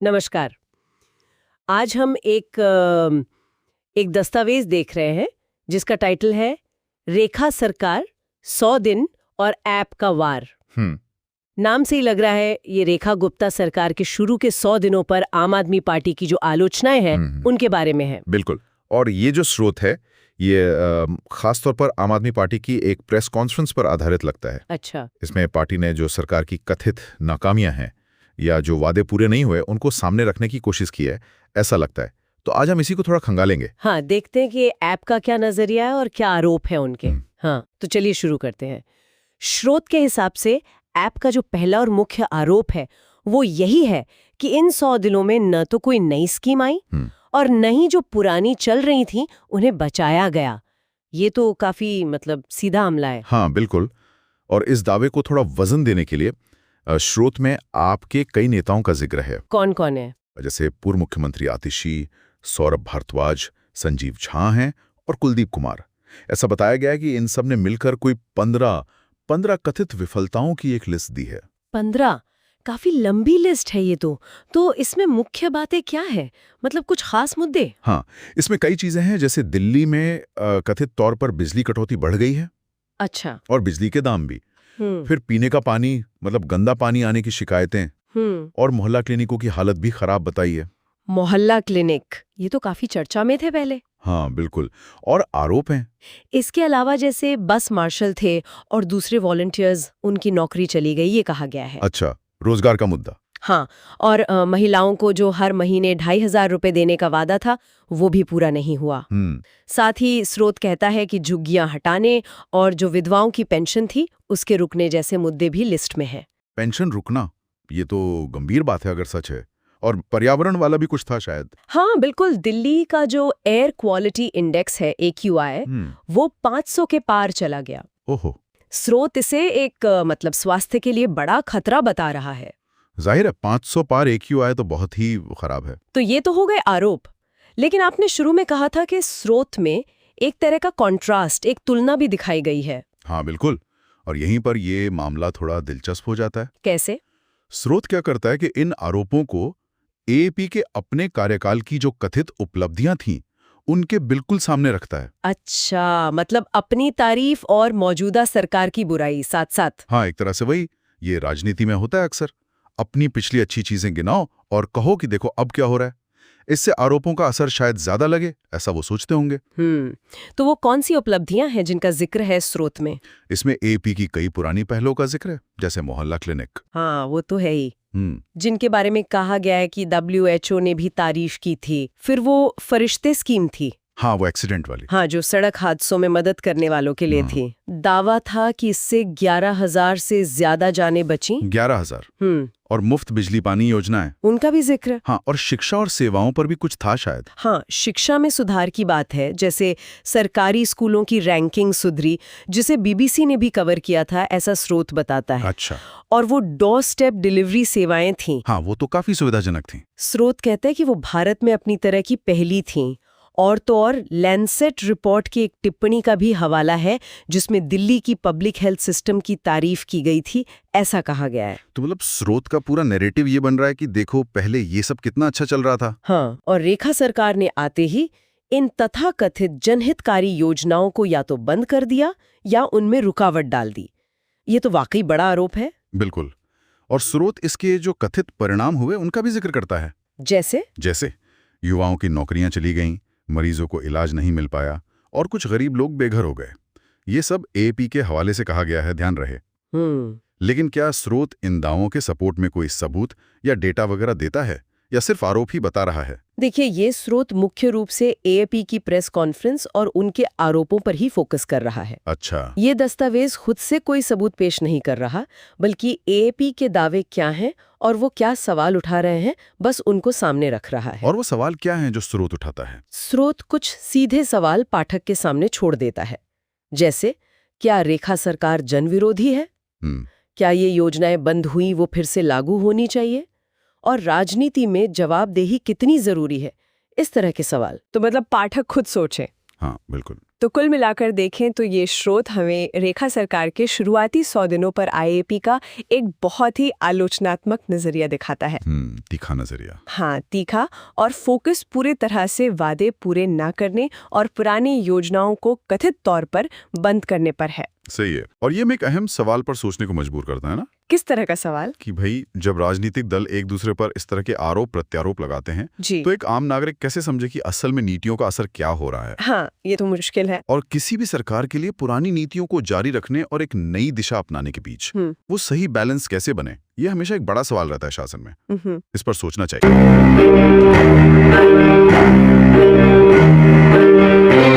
नमस्कार। आज हम एक दस्तावेज देख रहे हैं जिसका टाइटल है रेखा सरकार 100 दिन और ऐप का वार। नाम से ही लग रहा है ये रेखा गुप्ता सरकार के शुरू के 100 दिनों पर आम आदमी पार्टी की जो आलोचनाएं हैं उनके बारे में है। बिल्कुल। और ये जो स्रोत है ये खास तौर पर आम आदमी पार्टी की एक प्रेस कॉन्फ्रेंस पर आधारित लगता है। अच्छा। इसमें पार्टी ने जो सरकार की कथित नाकामियां हैं या जो वादे पूरे नहीं हुए उनको सामने रखने की कोशिश की है, ऐसा लगता है। तो आज हम इसी को थोड़ा खंगालेंगे। हाँ, देखते हैं कि ऐप का क्या नजरिया है और क्या आरोप है उनके। हाँ, तो चलिए शुरू करते हैं। स्रोत के हिसाब से ऐप का जो पहला और मुख्य आरोप है वो यही है कि इन 100 दिनों में न तो कोई नई स्कीम आई और न ही जो पुरानी चल रही थी उन्हें बचाया गया। ये तो काफी सीधा हमला है। हाँ बिल्कुल। और इस दावे को थोड़ा वजन देने के लिए स्रोत में आपके कई नेताओं का जिक्र है। कौन कौन है? जैसे पूर्व मुख्यमंत्री आतिशी, सौरभ भारद्वाज, संजीव झा हैं और कुलदीप कुमार। ऐसा बताया गया है कि इन सब ने मिलकर कोई 15 कथित विफलताओं की एक लिस्ट दी है। 15? काफी लंबी लिस्ट है ये तो इसमें मुख्य बातें क्या है? कुछ खास मुद्दे? हाँ, इसमें कई चीजें हैं। जैसे दिल्ली में कथित तौर पर बिजली कटौती बढ़ गई है। अच्छा। और बिजली के दाम भी। फिर पीने का पानी गंदा पानी आने की शिकायतें और मोहल्ला क्लिनिकों की हालत भी खराब बताई है। मोहल्ला क्लिनिक ये तो काफी चर्चा में थे पहले। हाँ बिल्कुल। और आरोप हैं इसके अलावा जैसे बस मार्शल थे और दूसरे वॉलंटियर्स उनकी नौकरी चली गई, ये कहा गया है। अच्छा, रोजगार का मुद्दा। हाँ, और महिलाओं को जो हर महीने 2,500 रुपए देने का वादा था वो भी पूरा नहीं हुआ। साथ ही स्रोत कहता है कि झुग्गियां हटाने और जो विधवाओं की पेंशन थी उसके रुकने जैसे मुद्दे भी लिस्ट में है। पेंशन रुकना ये तो गंभीर बात है अगर सच है। और पर्यावरण वाला भी कुछ था शायद। हाँ बिल्कुल। दिल्ली का जो एयर क्वालिटी इंडेक्स है AQI वो 500 के पार चला गया। ओहो। स्रोत इसे एक स्वास्थ्य के लिए बड़ा खतरा बता रहा है। जाहिर है 500 पार AQI तो बहुत ही खराब है। तो ये तो हो गए आरोप, लेकिन आपने शुरू में कहा था कि स्रोत में एक तरह का कॉन्ट्रास्ट, एक तुलना भी दिखाई गई है। हाँ बिल्कुल। और यहीं पर ये मामला थोड़ा दिलचस्प हो जाता है। कैसे? स्रोत क्या करता है कि इन आरोपों को AAP के अपने कार्यकाल की जो कथित उपलब्धियां थीं उनके बिल्कुल सामने रखता है। अच्छा, अपनी तारीफ और मौजूदा सरकार की बुराई साथ साथ। हाँ, एक तरह से वही ये राजनीति में होता है अक्सर। अपनी पिछली अच्छी चीजें गिनाओ और कहो कि देखो अब क्या हो रहा है। इससे आरोपों का असर शायद ज्यादा लगे, ऐसा वो सोचते होंगे। तो वो कौन सी उपलब्धियां हैं जिनका जिक्र है स्रोत में? इसमें AAP की कई पुरानी पहलों का जिक्र है, जैसे मोहल्ला क्लिनिक। हाँ वो तो है ही। जिनके बारे में कहा गया है कि WHO ने भी तारीफ की थी। फिर वो फरिश्ते स्कीम थी। हाँ, वो एक्सीडेंट वाली। हाँ, जो सड़क हादसों में मदद करने वालों के लिए थी। दावा था कि इससे 11,000 से ज्यादा जानें बची। 11,000। और मुफ्त बिजली पानी योजनाएं, उनका भी जिक्र। हाँ, और शिक्षा और सेवाओं पर भी कुछ था शायद। हाँ, शिक्षा में सुधार की बात है। जैसे सरकारी स्कूलों की रैंकिंग सुधरी, जिसे BBC ने भी कवर किया था, ऐसा स्रोत बताता है। अच्छा। और वो डोर स्टेप डिलीवरी सेवाएं थीं। हाँ, वो तो काफी सुविधाजनक थी। स्रोत कहते हैं कि वो भारत में अपनी तरह की पहली थीं। और तो और लैंसेट रिपोर्ट की एक टिप्पणी का भी हवाला है जिसमें दिल्ली की पब्लिक हेल्थ सिस्टम की तारीफ की गई थी, ऐसा कहा गया है। तो स्रोत का पूरा नैरेटिव ये बन रहा है कि देखो पहले ये सब कितना अच्छा चल रहा था। हाँ, और रेखा सरकार ने आते ही इन तथाकथित जनहितकारी योजनाओं को या तो बंद कर दिया या उनमें रुकावट डाल दी। ये तो वाकई बड़ा आरोप है। बिल्कुल। और स्रोत इसके जो कथित परिणाम हुए उनका भी जिक्र करता है। जैसे युवाओं की नौकरियां चली गईं, मरीजों को इलाज नहीं मिल पाया और कुछ गरीब लोग बेघर हो गए। ये सब AAP के हवाले से कहा गया है, ध्यान रहे। लेकिन क्या स्रोत इन दावों के सपोर्ट में कोई सबूत या डेटा वगैरह देता है या सिर्फ आरोप ही बता रहा है? देखिए, ये स्रोत मुख्य रूप से AAP की प्रेस कॉन्फ्रेंस और उनके आरोपों पर ही फोकस कर रहा है। अच्छा। ये दस्तावेज खुद से कोई सबूत पेश नहीं कर रहा, बल्कि AAP के दावे क्या हैं और वो क्या सवाल उठा रहे हैं, बस उनको सामने रख रहा है। और वो सवाल क्या हैं जो स्रोत उठाता है? स्रोत कुछ सीधे सवाल पाठक के सामने छोड़ देता है, जैसे क्या रेखा सरकार जन विरोधी है? क्या ये योजनाएं बंद हुई वो फिर से लागू होनी चाहिए? और राजनीति में जवाबदेही कितनी जरूरी है? इस तरह के सवाल। तो पाठक खुद सोचे। हाँ बिल्कुल। तो कुल मिलाकर देखें तो ये स्रोत हमें रेखा सरकार के शुरुआती 100 दिनों पर आईएपी का एक बहुत ही आलोचनात्मक नजरिया दिखाता है। तीखा नजरिया। हाँ, तीखा, और फोकस पूरे तरह से वादे पूरे न करने और पुरानी योजनाओं को कथित तौर पर बंद करने पर है। सही है। और ये हमें एक अहम सवाल पर सोचने को मजबूर करता है ना। किस तरह का सवाल? कि भाई जब राजनीतिक दल एक दूसरे पर इस तरह के आरोप प्रत्यारोप लगाते हैं जी। तो एक आम नागरिक कैसे समझे कि असल में नीतियों का असर क्या हो रहा है? हाँ, ये तो मुश्किल है। और किसी भी सरकार के लिए पुरानी नीतियों को जारी रखने और एक नई दिशा अपनाने के बीच वो सही बैलेंस कैसे बने, ये हमेशा एक बड़ा सवाल रहता है शासन में। इस पर सोचना चाहिए।